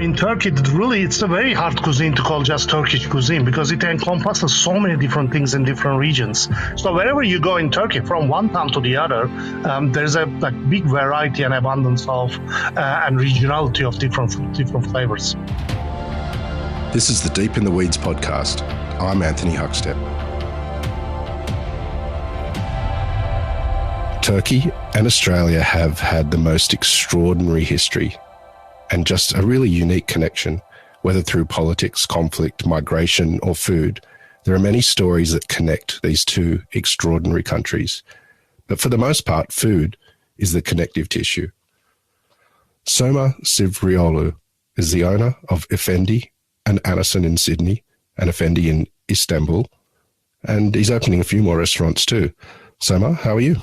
In Turkey, it's a very hard cuisine to call just Turkish cuisine because it encompasses so many different things in different regions. So wherever you go in Turkey, from one town to the other, there's a big variety and abundance of and regionality of different flavors. This is the Deep in the Weeds podcast. I'm Anthony Huckstep. Turkey and Australia have had the most extraordinary history and just a really unique connection, whether through politics, conflict, migration, or food. There are many stories that connect these two extraordinary countries. But for the most part, food is the connective tissue. Soma Sivrioğlu is the owner of Efendy and Anason in Sydney and Efendy in Istanbul. And he's opening a few more restaurants too. Soma, how are you?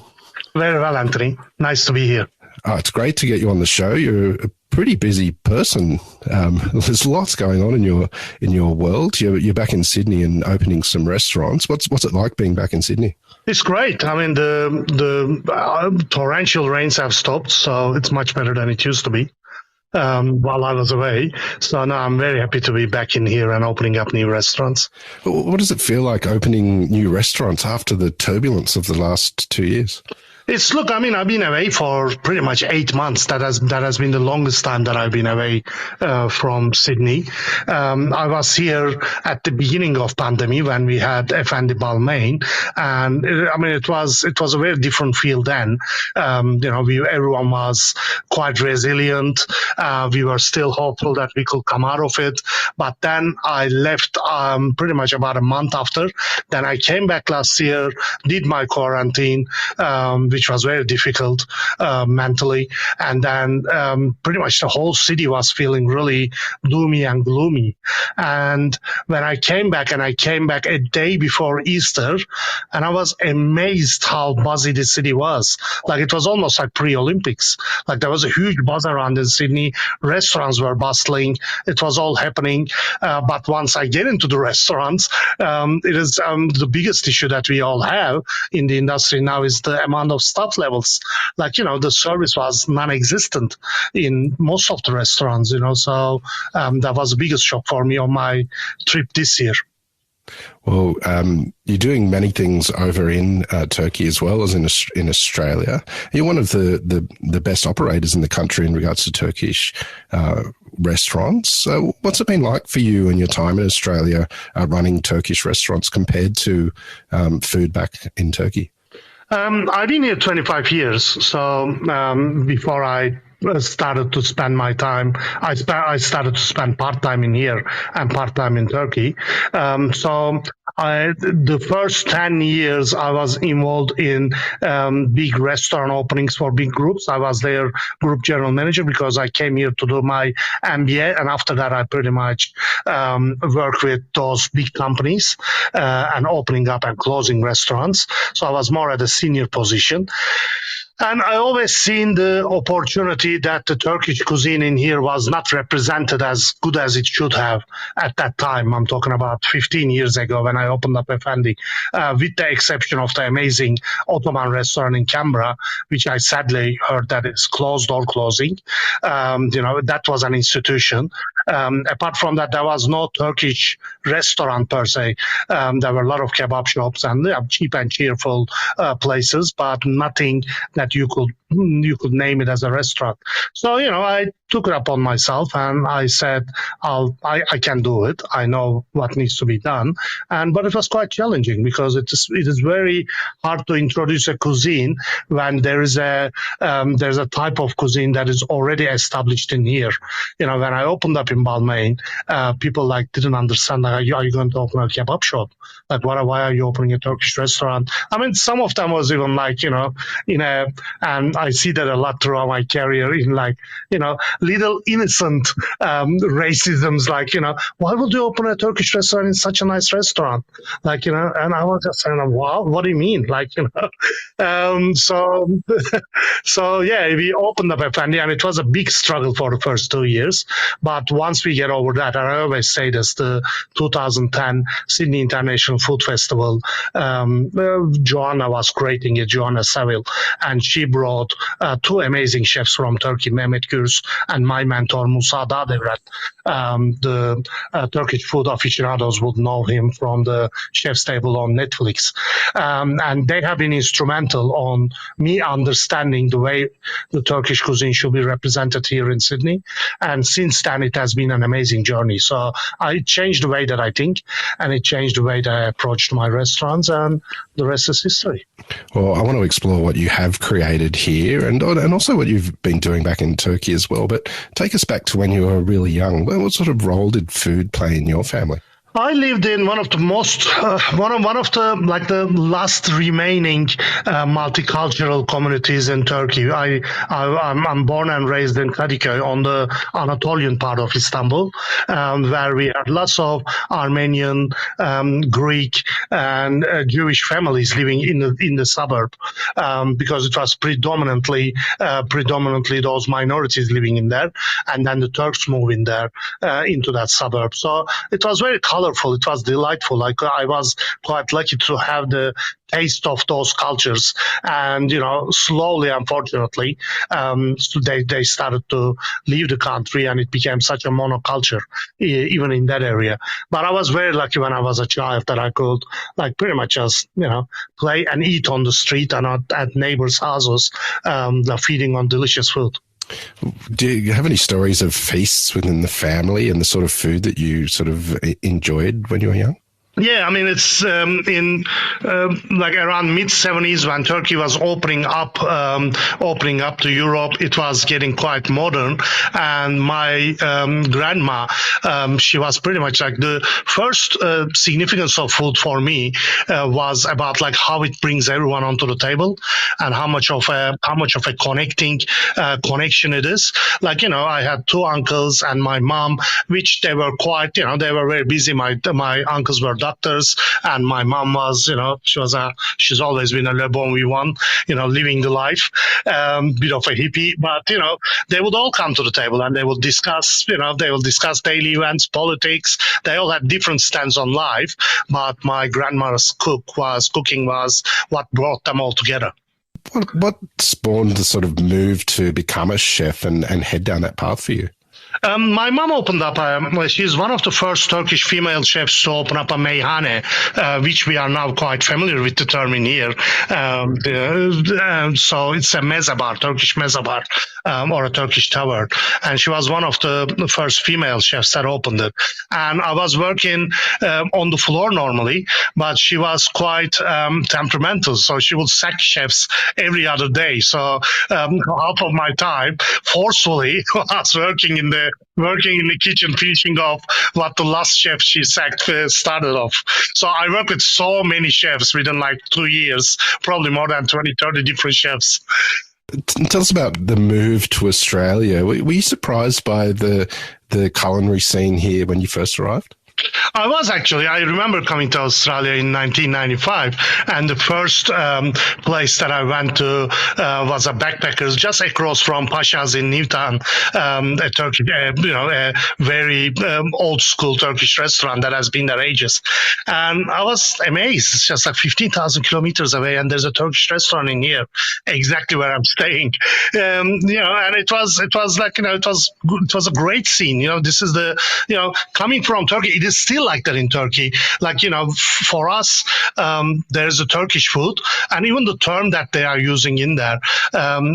Very well, Anthony. Nice to be here. Oh, it's great to get you on the show. You're a pretty busy person. There's lots going on in your world. You're back in Sydney and opening some restaurants. What's it like being back in Sydney? It's great. I mean, the torrential rains have stopped, so it's much better than it used to be while I was away. So now I'm very happy to be back in here and opening up new restaurants. What does it feel like opening new restaurants after the turbulence of the last 2 years? I've been away for pretty much 8 months. That has been the longest time that I've been away from Sydney. I was here at the beginning of pandemic when we had Efendy Balmain, and it was a very different feel then. Everyone was quite resilient. We were still hopeful that we could come out of it. But then I left pretty much about a month after. Then I came back last year, did my quarantine, which was very difficult mentally. And then pretty much the whole city was feeling really doomy and gloomy. And when I came back a day before Easter, and I was amazed how buzzy the city was. Like it was almost like pre-Olympics. Like there was a huge buzz around in Sydney. Restaurants were bustling. It was all happening. But once I get into the restaurants, it is the biggest issue that we all have in the industry now is the amount of staff levels. The service was non-existent in most of the restaurants, so that was the biggest shock for me on my trip this year. Well, you're doing many things over in Turkey as well as in Australia. You're one of the best operators in the country in regards to Turkish restaurants. So what's it been like for you and your time in Australia running Turkish restaurants compared to food back in Turkey? I've been here 25 years. So before I started to spend my time, I started to spend part-time in here and part-time in Turkey. The first 10 years I was involved in big restaurant openings for big groups. I was their group general manager because I came here to do my MBA. And after that, I pretty much worked with those big companies and opening up and closing restaurants. So I was more at a senior position. And I always seen the opportunity that the Turkish cuisine in here was not represented as good as it should have at that time. I'm talking about 15 years ago when I opened up Efendy, with the exception of the amazing Ottoman restaurant in Canberra, which I sadly heard that is closed or closing. That was an institution. Apart from that, there was no Turkish restaurant per se. There were a lot of kebab shops and cheap and cheerful places, but nothing that you could name it as a restaurant. So, I took it upon myself and I said, I can do it. I know what needs to be done. But it was quite challenging because it is very hard to introduce a cuisine when there's a type of cuisine that is already established in here. When I opened up in Balmain, people didn't understand, are you going to open a kebab shop? Why are you opening a Turkish restaurant? Some of them was even and I see that a lot throughout my career in little innocent racisms, why would you open a Turkish restaurant in such a nice restaurant? And I was just saying, wow, what do you mean? So yeah, we opened up Efendy and it was a big struggle for the first 2 years. But once we get over that, and I always say this, the 2010 Sydney International Food Festival, Joanna was creating it, Joanna Saville, and she brought two amazing chefs from Turkey, Mehmet Gürs and my mentor Musa Dadevrat. The Turkish food aficionados would know him from the Chef's Table on Netflix. And they have been instrumental on me understanding the way the Turkish cuisine should be represented here in Sydney. And since then, it has been an amazing journey. So I changed the way that I think, and it changed the way that I approached my restaurants, and the rest is history. Well, I want to explore what you have created here and also what you've been doing back in Turkey as well. But take us back to when you were really young. What sort of role did food play in your family? I lived in one of the most, the last remaining multicultural communities in Turkey. I'm born and raised in Kadıköy on the Anatolian part of Istanbul, where we had lots of Armenian, Greek, and Jewish families living in the suburb, because it was predominantly those minorities living in there, and then the Turks moved in there into that suburb. So it was very colorful. It was delightful. I was quite lucky to have the taste of those cultures, and slowly, unfortunately, they started to leave the country, and it became such a monoculture even in that area. But I was very lucky when I was a child that I could pretty much just play and eat on the street and at neighbors' houses, feeding on delicious food. Do you have any stories of feasts within the family and the sort of food that you sort of enjoyed when you were young? Yeah, I mean, it's in around mid-70s when Turkey was opening up to Europe. It was getting quite modern, and my grandma, she was pretty much the first significance of food for me was about how it brings everyone onto the table, and how much of a connection it is. I had two uncles and my mom, which they were quite, they were very busy. My uncles were doctors, and my mom was, she's always been a le bon vivant, living the life, bit of a hippie, but they would all come to the table and they would discuss, daily events, politics. They all had different stands on life, but my grandma's cooking was what brought them all together. What spawned the sort of move to become a chef and head down that path for you? My mom opened up, she's one of the first Turkish female chefs to open up a meyhane, which we are now quite familiar with the term in here. So it's a mezabar, Turkish mezabar, or a Turkish tavern. And she was one of the first female chefs that opened it. And I was working on the floor normally, but she was quite temperamental. So she would sack chefs every other day. So half of my time, forcefully, was working in the kitchen, finishing off what the last chef she sacked started off. So I worked with so many chefs within 2 years, probably more than 20, 30 different chefs. Tell us about the move to Australia. Were you surprised by the culinary scene here when you first arrived? I was actually. I remember coming to Australia in 1995, and the first place that I went to was a backpackers just across from Pasha's in Newtown, a Turkish, a very old school Turkish restaurant that has been there ages. And I was amazed. It's just 15,000 kilometers away, and there's a Turkish restaurant in here, exactly where I'm staying. And it was a great scene. This is coming from Turkey. It is still like that in Turkey. For us, there's a Turkish food, and even the term that they are using in there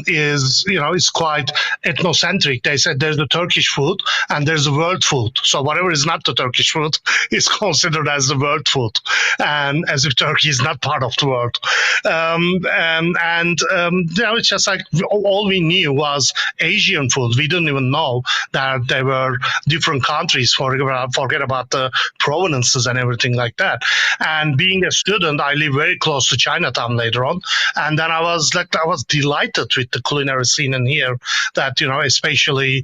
is quite ethnocentric. They said there's the Turkish food and there's the world food. So whatever is not the Turkish food is considered as the world food, and as if Turkey is not part of the world. It's just all we knew was Asian food. We didn't even know that there were different countries. Forget about the provenances and everything like that. And being a student, I live very close to Chinatown later on, and then I was delighted with the culinary scene in here. That especially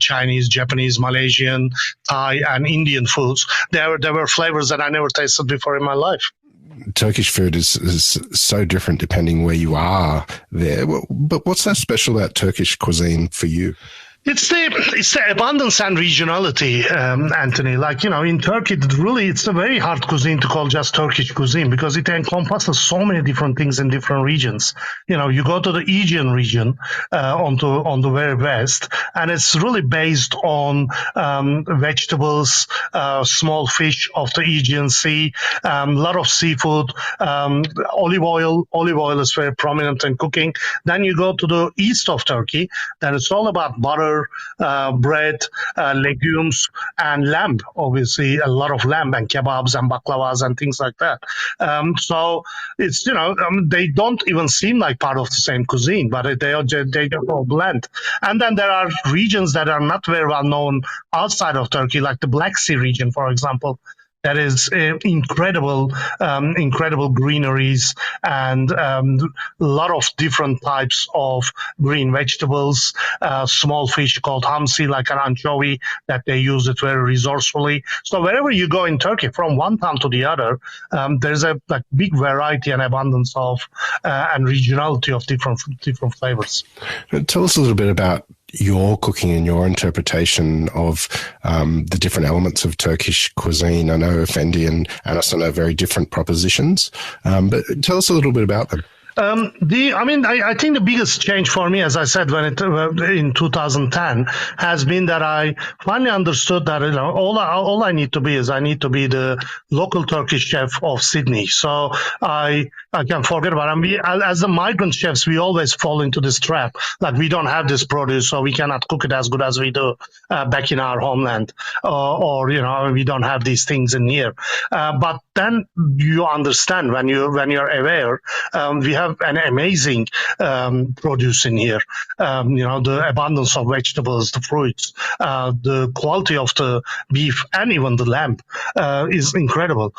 Chinese, Japanese, Malaysian, Thai, and Indian foods. There were flavors that I never tasted before in my life. Turkish food is so different depending where you are there. But what's that special about Turkish cuisine for you? It's the abundance and regionality, Anthony. Like, in Turkey, it's a very hard cuisine to call just Turkish cuisine because it encompasses so many different things in different regions. You go to the Aegean region on the very west, and it's really based on vegetables, small fish of the Aegean Sea, a lot of seafood, olive oil. Olive oil is very prominent in cooking. Then you go to the east of Turkey, then it's all about butter, bread, legumes, and lamb. Obviously, a lot of lamb and kebabs and baklavas and things like that. So it's they don't even seem like part of the same cuisine, but they just all blend. And then there are regions that are not very well known outside of Turkey, like the Black Sea region, for example. That is incredible greeneries and a lot of different types of green vegetables, small fish called hamsi, like an anchovy, that they use it very resourcefully. So wherever you go in Turkey, from one town to the other, there's a big variety and abundance of and regionality of different flavors. Tell us a little bit about your cooking and your interpretation of the different elements of Turkish cuisine. I know Efendy and Anason are very different propositions, but tell us a little bit about them. I think the biggest change for me, as I said, in 2010, has been that I finally understood that all I need to be is the local Turkish chef of Sydney. So I can forget about it. As the migrant chefs, we always fall into this trap. Like, we don't have this produce, so we cannot cook it as good as we do back in our homeland, or we don't have these things in here. But then you understand when you're aware, we have an amazing produce in here. The abundance of vegetables, the fruits, the quality of the beef, and even the lamb is incredible.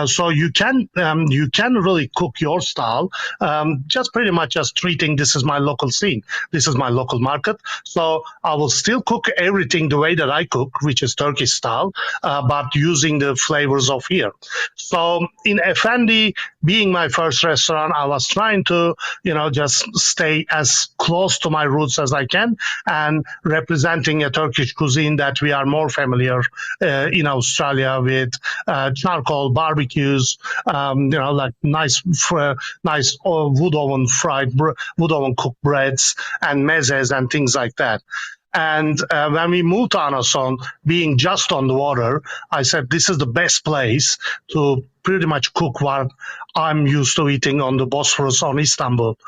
So you can really cook your style, just pretty much just treating this is my local scene, this is my local market. So I will still cook everything the way that I cook, which is Turkish style, but using the flavors of here. So in Efendy, being my first restaurant, I was trying to, just stay as close to my roots as I can, and representing a Turkish cuisine that we are more familiar in Australia with, charcoal barbecues, like nice wood oven cooked breads and mezes and things like that. And when we moved to Anason, being just on the water, I said, this is the best place to pretty much cook what I'm used to eating on the Bosphorus on Istanbul,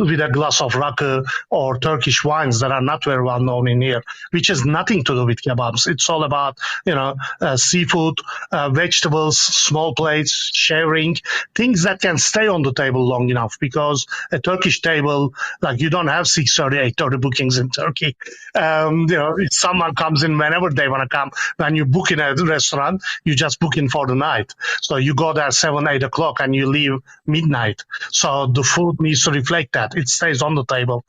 with a glass of rakı or Turkish wines that are not very well known in here, which has nothing to do with kebabs. It's all about, seafood, vegetables, small plates, sharing, things that can stay on the table long enough, because a Turkish table, like, you don't have 6:30, 8:30 bookings in Turkey. If someone comes in whenever they want to come, when you book in a restaurant, you just book in for the night. So you go there 7, 8 o'clock and you leave midnight. So the food needs to reflect that. It stays on the table,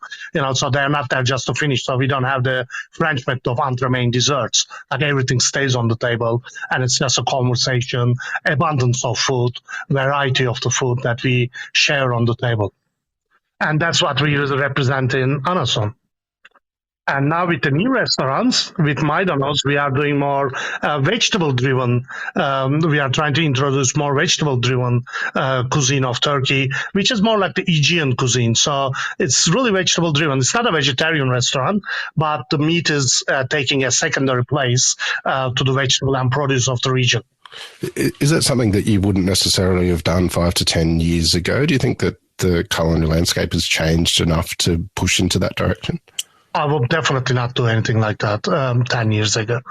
so they're not there just to finish. So we don't have the French method of entree and desserts. Like, everything stays on the table, and it's just a conversation, abundance of food, variety of the food that we share on the table. And that's what we represent in Anason. And now with the new restaurants, with Maydanoz, we are doing more vegetable-driven. We are trying to introduce more vegetable-driven cuisine of Turkey, which is more like the Aegean cuisine. So it's really vegetable-driven. It's not a vegetarian restaurant, but the meat is taking a secondary place to the vegetable and produce of the region. Is that something that you wouldn't necessarily have done 5 to 10 years ago? Do you think that the culinary landscape has changed enough to push into that direction? I will definitely not do anything like that 10 years ago.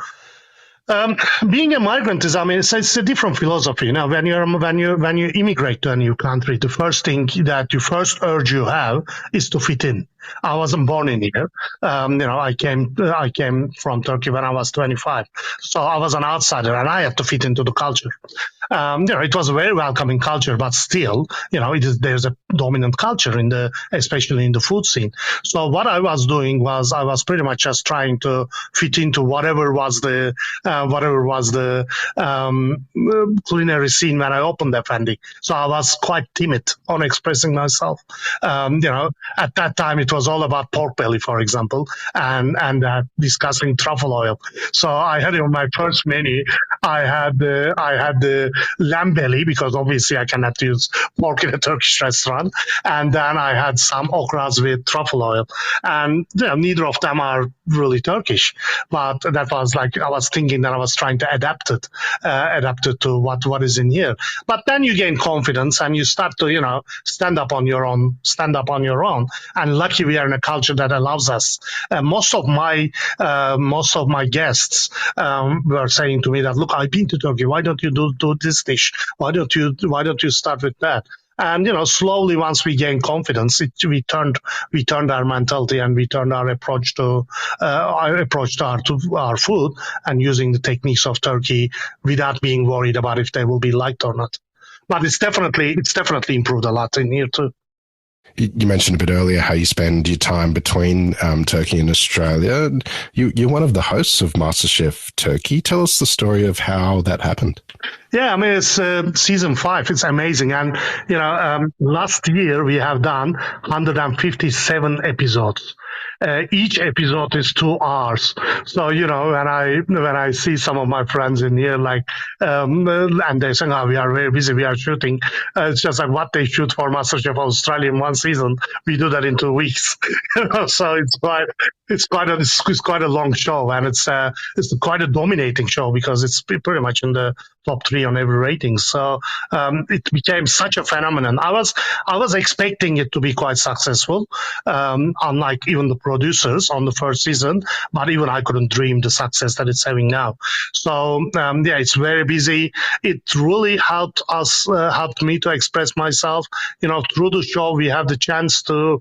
Being a migrant it's a different philosophy. When you immigrate to a new country, the first thing that first urge you have is to fit in. I wasn't born in here. I came from Turkey when I was 25, so I was an outsider, and I had to fit into the culture. It was a very welcoming culture, but still, there's a dominant culture especially in the food scene. So what I was doing was I was pretty much just trying to fit into whatever was the culinary scene when I opened Efendy. So I was quite timid on expressing myself. At that time it was all about pork belly, for example, and discussing truffle oil. So I had it on my first menu. I had the lamb belly, because obviously I cannot use pork in a Turkish restaurant, and then I had some okras with truffle oil, and neither of them are really Turkish, but that was like, I was thinking that I was trying to adapt it to what is in here. But then you gain confidence and you start to stand up on your own. And lucky we are in a culture that allows us. Most of my guests were saying to me that, look, I've been to Turkey. Why don't you do this dish? Why don't you start with that? And slowly, once we gained confidence, we turned our mentality and we turned our approach to our food, and using the techniques of Turkey without being worried about if they will be liked or not. But it's definitely improved a lot in here too. You mentioned a bit earlier how you spend your time between Turkey and Australia. You're one of the hosts of MasterChef Turkey. Tell us the story of how that happened. Yeah, I mean, it's season 5. It's amazing. And, last year we have done 157 episodes. Each episode is 2 hours. So, when I see some of my friends in here, and they say, oh, we are very busy, we are shooting. It's just like what they shoot for MasterChef Australia in 1 season, we do that in 2 weeks. So it's quite a long show, and it's quite a dominating show, because it's pretty much in the top 3 on every rating. So it became such a phenomenon. I was expecting it to be quite successful, unlike even the producers on the first season, but even I couldn't dream the success that it's having now. So it's very busy. It really helped me to express myself. Through the show we have the chance to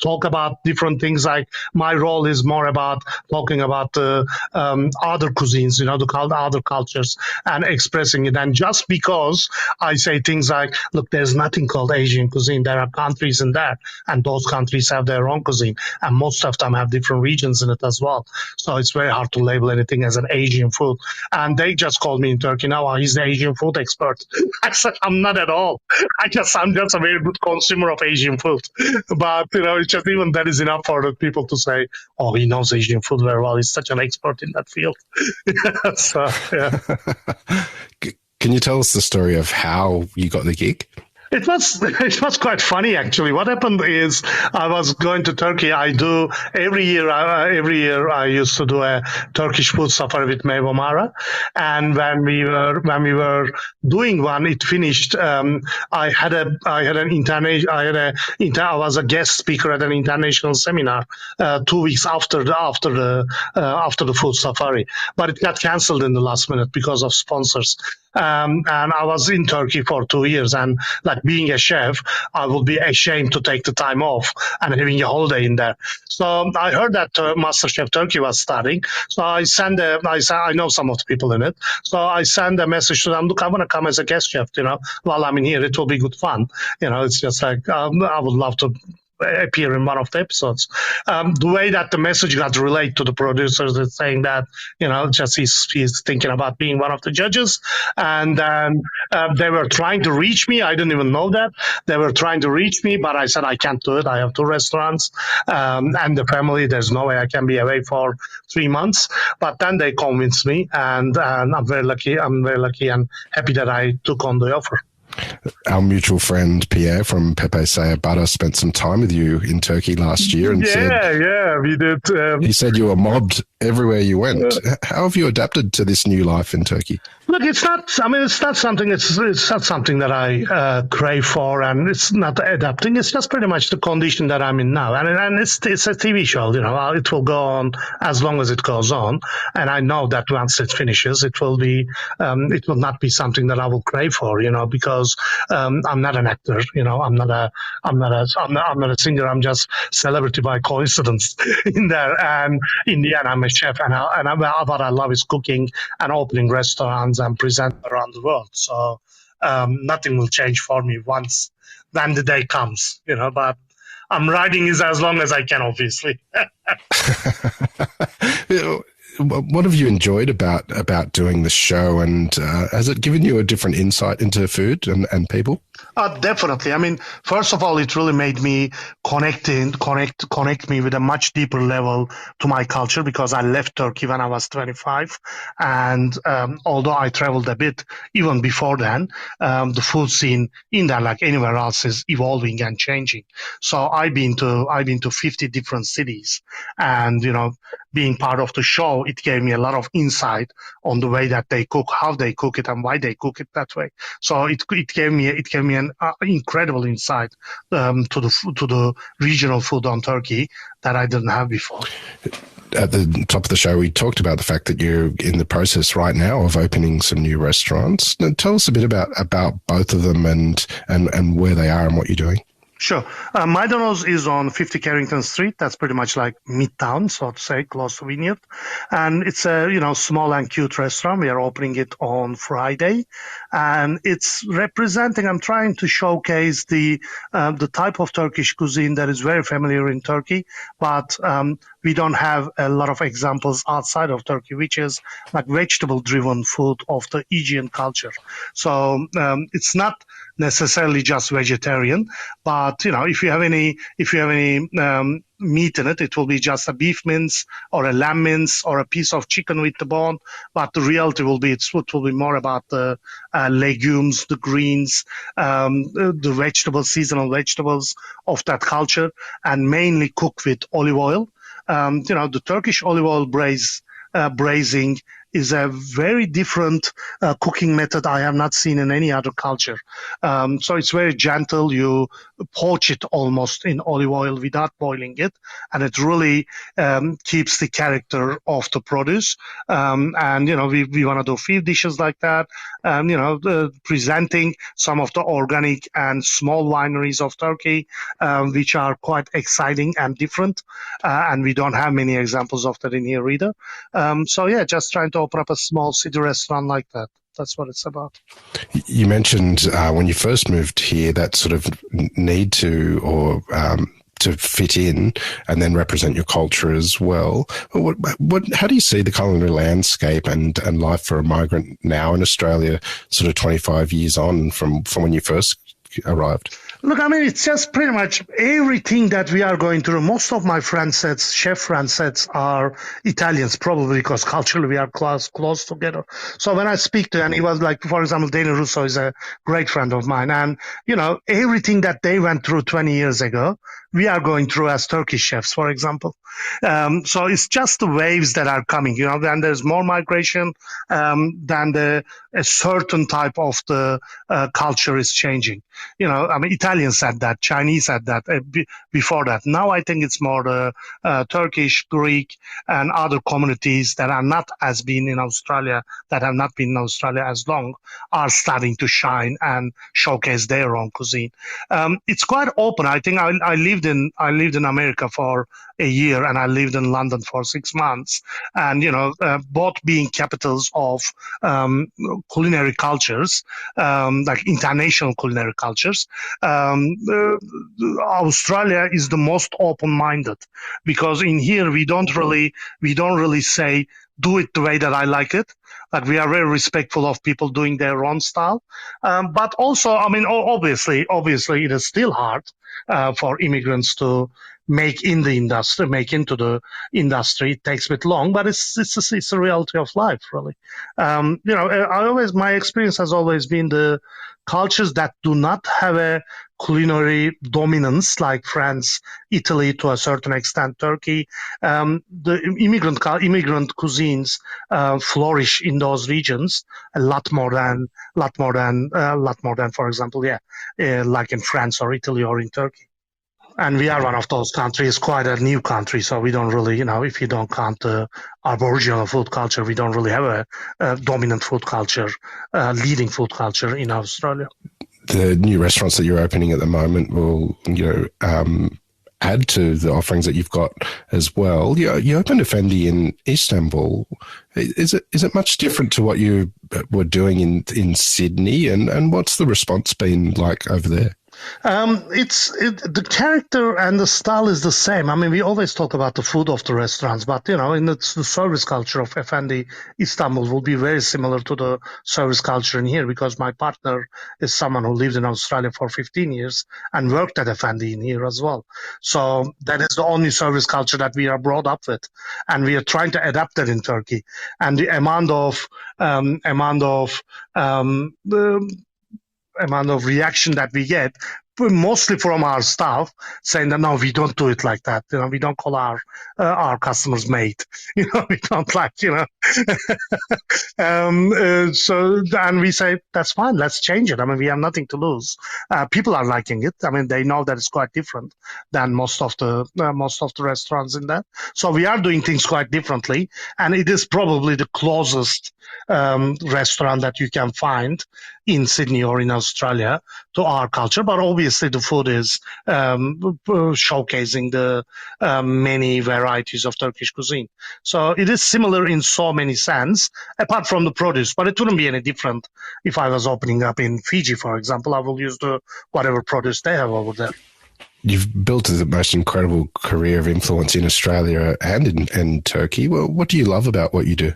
talk about different things. Like my role is more about talking about the other cuisines, the other cultures, and expressing it. And just because I say things like, look, there's nothing called Asian cuisine. There are countries in there, and those countries have their own cuisine, and most of them have different regions in it as well. So it's very hard to label anything as an Asian food. And they just called me in Turkey now, he's the Asian food expert. I said, I'm not at all. I'm just a very good consumer of Asian food. But, it's just even that is enough for the people to say, oh, he knows Asian food very well. He's such an expert in that field. So, yeah. Can you tell us the story of how you got the gig? It was quite funny, actually. What happened is I was going to Turkey. I do every year I used to do a Turkish food safari with Meyve Mara. And when we were doing one, it finished. I was a guest speaker at an international seminar 2 weeks after the food safari, but it got cancelled in the last minute because of sponsors. And I was in Turkey for 2 years, and being a chef, I would be ashamed to take the time off and having a holiday in there. So I heard that MasterChef Turkey was starting. So I know some of the people in it. So I sent a message to them, look, I want to come as a guest chef, while I'm in here, it will be good fun. It's just like, I would love to appear in one of the episodes. The way that the message got relayed to the producers is saying that, just he's thinking about being one of the judges. And then they were trying to reach me. I didn't even know that. They were trying to reach me, but I said, I can't do it. I have 2 restaurants and the family. There's no way I can be away for 3 months. But then they convinced me, and I'm very lucky. I'm very lucky and happy that I took on the offer. Our mutual friend Pierre from Pepe Saya Butter spent some time with you in Turkey last year, and we did. He said you were mobbed everywhere you went. How have you adapted to this new life in Turkey? Look, it's not something that I crave for, and it's not adapting. It's just pretty much the condition that I'm in now, and it's a TV show. It will go on as long as it goes on, and I know that once it finishes, it will not be something that I will crave for. Because I'm not an actor. I'm not a singer. I'm just celebrity by coincidence in there. And in the end, I'm a chef, and what I love is cooking and opening restaurants and present around the world. So nothing will change for me when the day comes. But I'm riding it as long as I can, obviously. What have you enjoyed about doing the show, and has it given you a different insight into food and people? Definitely. I mean, first of all, it really made me connect me with a much deeper level to my culture because I left Turkey when I was 25, and although I traveled a bit even before then, the food scene in there, like anywhere else, is evolving and changing. So I've been to 50 different cities, and being part of the show, it gave me a lot of insight on the way that they cook, how they cook it, and why they cook it that way. So it gave me an incredible insight to the regional food on Turkey that I didn't have before. At the top of the show, we talked about the fact that you're in the process right now of opening some new restaurants. Now, tell us a bit about both of them and where they are and what you're doing. Sure. Maydanoz is on 50 Carrington Street. That's pretty much like midtown, so to say, close to Vineyard. And it's a, small and cute restaurant. We are opening it on Friday. And it's representing, I'm trying to showcase the type of Turkish cuisine that is very familiar in Turkey, but we don't have a lot of examples outside of Turkey, which is like vegetable-driven food of the Aegean culture. So it's not necessarily just vegetarian, but if you have any meat in it, it will be just a beef mince or a lamb mince or a piece of chicken with the bone. But the reality will be it will be more about the legumes, the greens, the vegetables, seasonal vegetables of that culture, and mainly cooked with olive oil. The Turkish olive oil braising is a very different cooking method I have not seen in any other culture. So it's very gentle. You poach it almost in olive oil without boiling it, and it really keeps the character of the produce. And we want to do a few dishes like that. Presenting some of the organic and small wineries of Turkey, which are quite exciting and different. And we don't have many examples of that in here either. Just trying to open up a small city restaurant like that. That's what it's about. You mentioned when you first moved here that sort of need to fit in and then represent your culture as well. How do you see the culinary landscape and life for a migrant now in Australia, sort of 25 years on from when you first arrived? Look, I mean, it's just pretty much everything that we are going through. Most of my chef friend sets are Italians, probably because culturally we are close together. So when I speak to them, he was like, for example, Danny Russo is a great friend of mine. And, everything that they went through 20 years ago, we are going through as Turkish chefs, for example. So it's just the waves that are coming, then there's more migration, than a certain type of the culture is changing. Italians said that, Chinese said that before that. Now I think it's more the Turkish, Greek, and other communities that are not as been in Australia, that have not been in Australia as long, are starting to shine and showcase their own cuisine. It's quite open. I think I lived in America for a year, and I lived in London for 6 months. And both being capitals of culinary cultures, like international culinary cultures, Australia is the most open-minded, because in here we don't really say do it the way that I like it. Like, we are very respectful of people doing their own style. But also, obviously, it is still hard for immigrants to make into the industry. It takes a bit long, but it's a reality of life, really. My experience has always been the cultures that do not have a culinary dominance, like France, Italy, to a certain extent, Turkey. The immigrant cuisines flourish in those regions a lot more than, for example, like in France or Italy or in Turkey. And we are one of those countries, quite a new country, so we don't really, if you don't count the Aboriginal food culture, we don't really have a dominant food culture, leading food culture in Australia. The new restaurants that you're opening at the moment will, add to the offerings that you've got as well. You opened Efendy in Istanbul. Is it much different to what you were doing in Sydney? And what's the response been like over there? The character and the style is the same. I mean, we always talk about the food of the restaurants, but in the service culture of Efendy Istanbul will be very similar to the service culture in here, because my partner is someone who lived in Australia for 15 years and worked at Efendy in here as well. So that is the only service culture that we are brought up with, and we are trying to adapt that in Turkey. And the amount of reaction that we get, mostly from our staff, saying that no, we don't do it like that. We don't call our customers mate. We don't like. And we say that's fine. Let's change it. I mean, we have nothing to lose. People are liking it. I mean, they know that it's quite different than most of the restaurants in that. So we are doing things quite differently, and it is probably the closest restaurant that you can find in Sydney or in Australia to our culture. But obviously the food is showcasing the many varieties of Turkish cuisine. So it is similar in so many sense, apart from the produce. But it wouldn't be any different if I was opening up in Fiji, for example. I will use whatever produce they have over there. You've built the most incredible career of influence in Australia and in Turkey. Well, what do you love about what you do?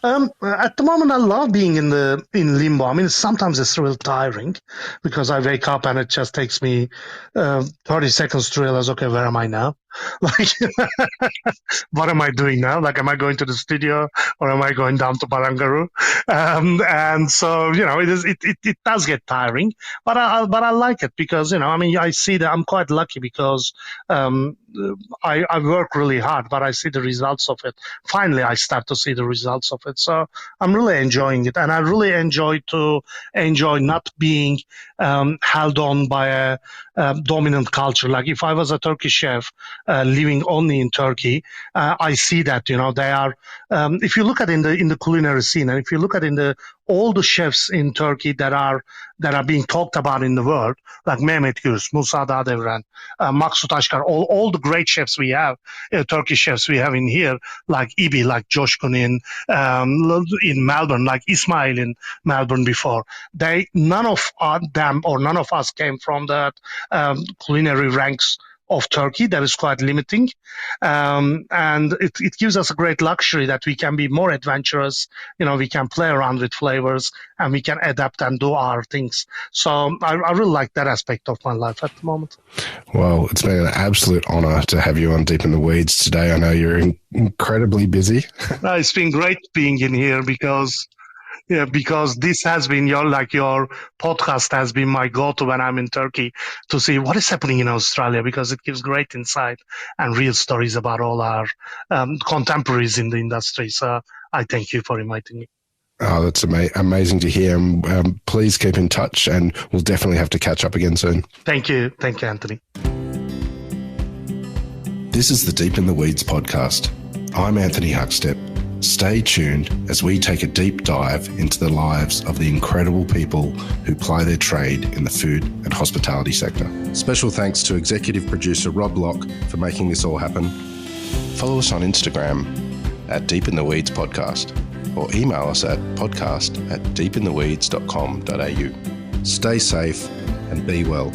At the moment, I love being in limbo. I mean, sometimes it's real tiring, because I wake up and it just takes me 30 seconds to realize, okay, where am I now? Like, what am I doing now? Like, am I going to the studio or am I going down to Barangaroo? And so, it does get tiring, but I like it, because, I see that I'm quite lucky, because I work really hard, but I see the results of it. Finally, I start to see the results of it. So I'm really enjoying it. And I really enjoy not being held on by a dominant culture. Like, if I was a Turkish chef living only in Turkey, I see that, they are, if you look at in the culinary scene, and if you look at all the chefs in Turkey that are being talked about in the world, like Mehmet Gürs, Musa Dağdeviren, Maksut Aşkar, all the great chefs we have, Turkish chefs we have in here, like Ibi, like Coşkun in Melbourne, like Ismail in Melbourne before. None of them or none of us came from that culinary ranks of Turkey. That is quite limiting, and it gives us a great luxury that we can be more adventurous. We can play around with flavors, and we can adapt and do our things. So I really like that aspect of my life at the moment. Well, it's been an absolute honor to have you on Deep in the Weeds today. I know you're incredibly busy. It's been great being in here, because this has been your podcast has been my go-to when I'm in Turkey, to see what is happening in Australia, because it gives great insight and real stories about all our contemporaries in the industry. So I thank you for inviting me. Oh, that's amazing to hear. Please keep in touch, and we'll definitely have to catch up again soon. Thank you, Anthony. This is the Deep in the Weeds podcast. I'm Anthony Huckstep. Stay tuned as we take a deep dive into the lives of the incredible people who ply their trade in the food and hospitality sector. Special thanks to executive producer Rob Locke for making this all happen. Follow us on Instagram at Deep in the Weeds Podcast, or email us at podcast@deepintheweeds.com.au. Stay safe and be well.